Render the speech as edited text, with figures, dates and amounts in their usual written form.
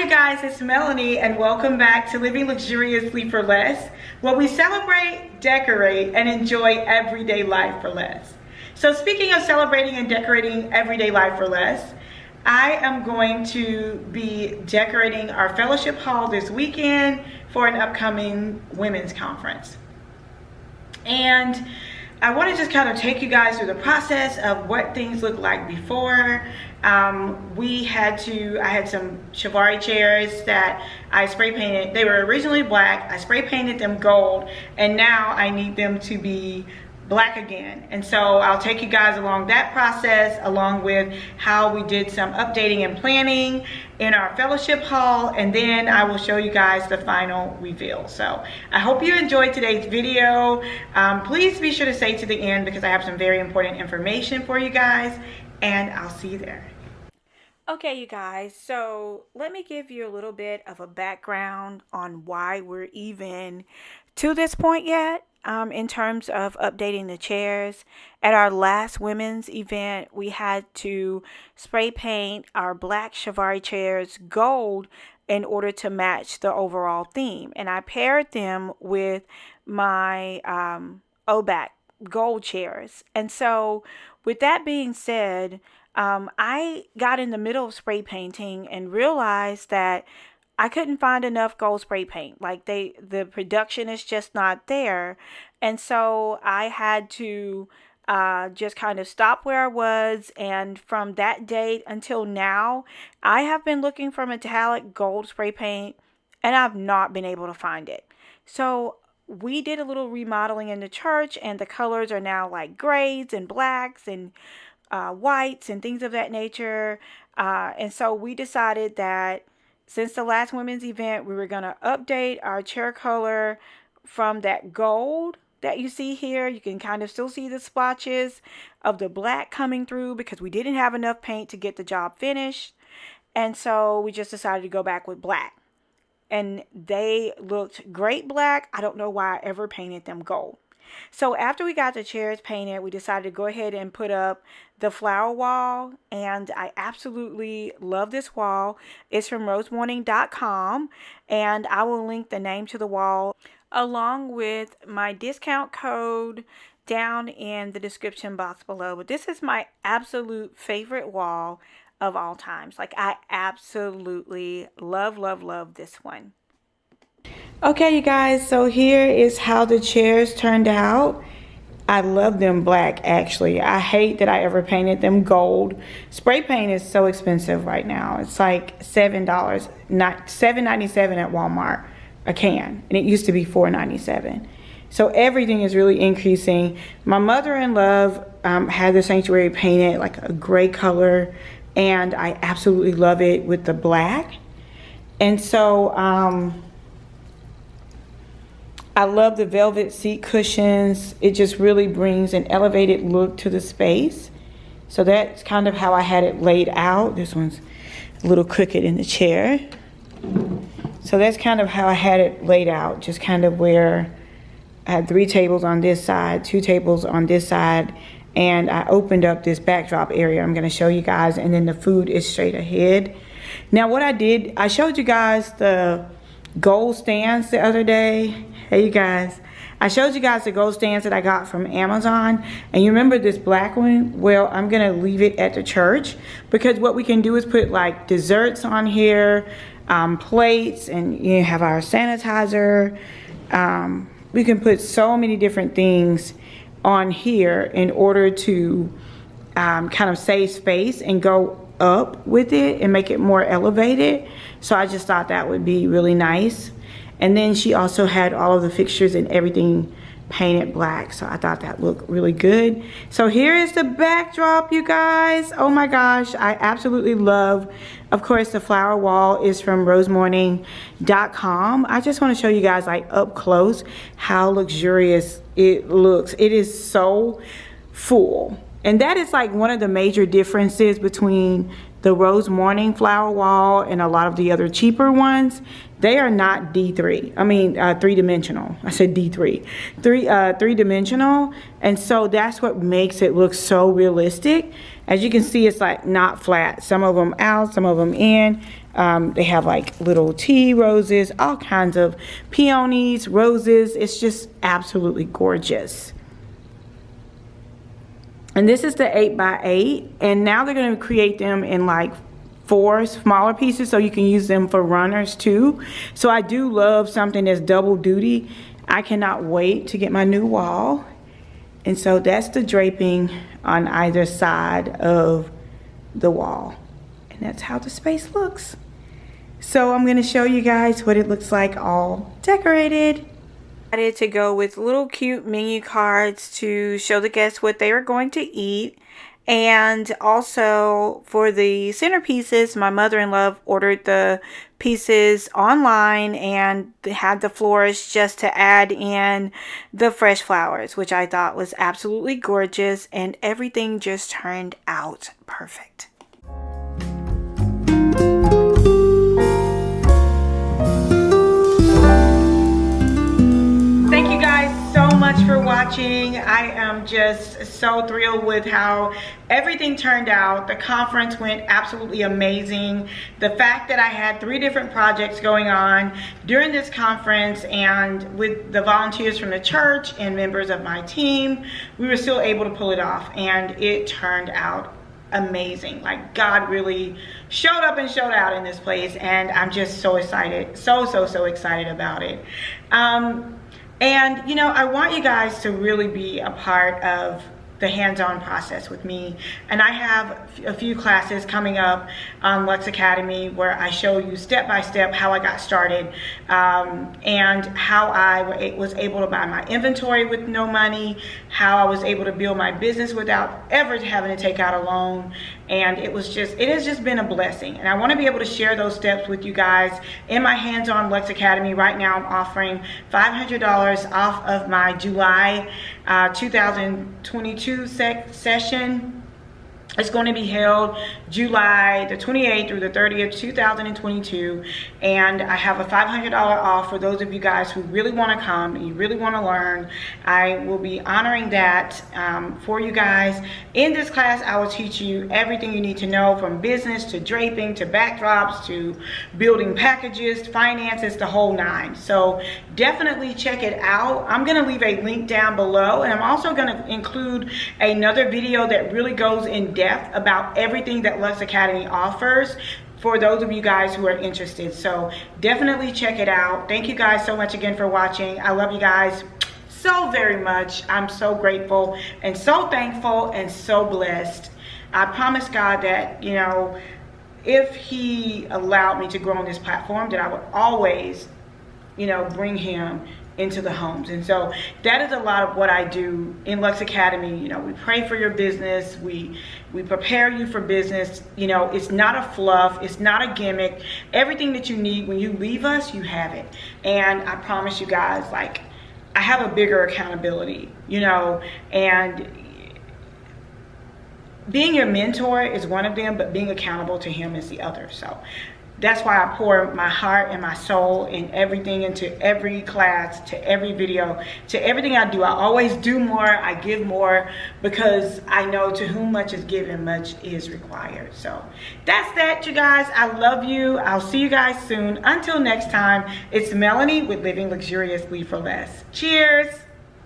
you guys, it's Melanie and welcome back to Living Luxuriously for Less, where we celebrate, decorate, and enjoy everyday life for less. So speaking of celebrating and decorating everyday life for less, I am going to be decorating our fellowship hall this weekend for an upcoming women's conference. And I want to just kind of take you guys through the process of what things look like before. I had some chiavari chairs that I spray painted. They were originally black. I spray painted them gold, and now I need them to be black again. And so I'll take you guys along that process, along with how we did some updating and planning in our fellowship hall, and then I will show you guys the final reveal. So I hope you enjoyed today's video. Please be sure to stay to the end because I have some very important information for you guys, and I'll see you there. Okay, you guys, so let me give you a little bit of a background on why we're even to this point yet. In terms of updating the chairs. At our last women's event, we had to spray paint our black chiavari chairs gold in order to match the overall theme. And I paired them with my OBAC gold chairs. And so with that being said, I got in the middle of spray painting and realized that I couldn't find enough gold spray paint. Like the production is just not there. And so I had to just kind of stop where I was. And from that date until now, I have been looking for metallic gold spray paint and I've not been able to find it. So we did a little remodeling in the church and the colors are now like grays and blacks and whites and things of that nature. And so we decided that since the last women's event, we were going to update our chair color from that gold that you see here. You can kind of still see the splotches of the black coming through because we didn't have enough paint to get the job finished. And so we just decided to go back with black. And they looked great black. I don't know why I ever painted them gold. So after we got the chairs painted, we decided to go ahead and put up the flower wall, and I absolutely love this wall. It's from rosemorning.com, and I will link the name to the wall along with my discount code down in the description box below. But this is my absolute favorite wall of all times. Like, I absolutely love this one. Okay, you guys, so here is how the chairs turned out. I love them black, actually. I hate that I ever painted them gold. Spray paint is so expensive right now. It's like $7, not $7.97 at Walmart a can, and it used to be $4.97. So everything is really increasing. My mother-in-law had the sanctuary painted like a gray color, and I absolutely love it with the black. And so I love the velvet seat cushions. It just really brings an elevated look to the space. So that's kind of how I had it laid out. This one's a little crooked in the chair. So that's kind of how I had it laid out, just kind of where I had 3 tables on this side, 2 tables on this side, and I opened up this backdrop area I'm gonna show you guys, and then the food is straight ahead. Now what I did, I showed you guys the gold stands the other day. Hey you guys, I showed you guys the gold stands that I got from Amazon, and you remember this black one? Well, I'm gonna leave it at the church because what we can do is put like desserts on here, plates, and you have our sanitizer. We can put so many different things on here in order to kind of save space and go up with it and make it more elevated. So I just thought that would be really nice. And then she also had all of the fixtures and everything painted black, so I thought that looked really good. So here is the backdrop, you guys. Oh my gosh, I absolutely love, of course, the flower wall is from rosemorning.com. I just want to show you guys like up close how luxurious it looks. It is so full. And that is like one of the major differences between the Rose Morning flower wall and a lot of the other cheaper ones. They are not D3. I mean, 3-dimensional. I said D3. Three-dimensional. And so that's what makes it look so realistic. As you can see, it's like not flat. Some of them out, some of them in. They have like little tea roses, all kinds of peonies, roses. It's just absolutely gorgeous. And this is the 8x8, and now they're going to create them in like 4 smaller pieces, so you can use them for runners too. So I do love something that's double duty. I cannot wait to get my new wall. And so that's the draping on either side of the wall. And that's how the space looks. So I'm going to show you guys what it looks like all decorated. I decided to go with little cute menu cards to show the guests what they were going to eat. And also for the centerpieces, my mother-in-law ordered the pieces online and had the florist just to add in the fresh flowers, which I thought was absolutely gorgeous, and everything just turned out perfect. Thank you guys so much for watching. I am just so thrilled with how everything turned out. The conference went absolutely amazing. The fact that I had 3 different projects going on during this conference, and with the volunteers from the church and members of my team, we were still able to pull it off, and it turned out amazing. Like, God really showed up and showed out in this place, and I'm just so excited, so excited about it. And you know, I want you guys to really be a part of the hands-on process with me, and I have a few classes coming up on Lux Academy where I show you step by step how I got started, and how I was able to buy my inventory with no money, how I was able to build my business without ever having to take out a loan. And it has just been a blessing, and I want to be able to share those steps with you guys in my hands-on Lux Academy. Right now I'm offering $500 off of my July 2022 session. It's going to be held July the 28th through the 30th, 2022. And I have a $500 off for those of you guys who really want to come and you really want to learn. I will be honoring that for you guys. In this class, I will teach you everything you need to know, from business to draping to backdrops to building packages, finances, the whole 9. So definitely check it out. I'm going to leave a link down below, and I'm also going to include another video that really goes in depth about everything that Lux Academy offers for those of you guys who are interested. So definitely check it out. Thank you guys so much again for watching. I love you guys so very much. I'm so grateful and so thankful and so blessed. I promise God that, you know, if He allowed me to grow on this platform, that I would always, you know, bring Him into the homes. And so that is a lot of what I do in Lux Academy. You know, we pray for your business, we prepare you for business. You know, it's not a fluff, it's not a gimmick. Everything that you need when you leave us, you have it. And I promise you guys, like, I have a bigger accountability, you know, and being your mentor is one of them, but being accountable to Him is the other. So that's why I pour my heart and my soul and everything into every class, to every video, to everything I do. I always do more, I give more, because I know to whom much is given, much is required. So that's that, you guys. I love you. I'll see you guys soon. Until next time, it's Melanie with Living Luxuriously for Less. Cheers.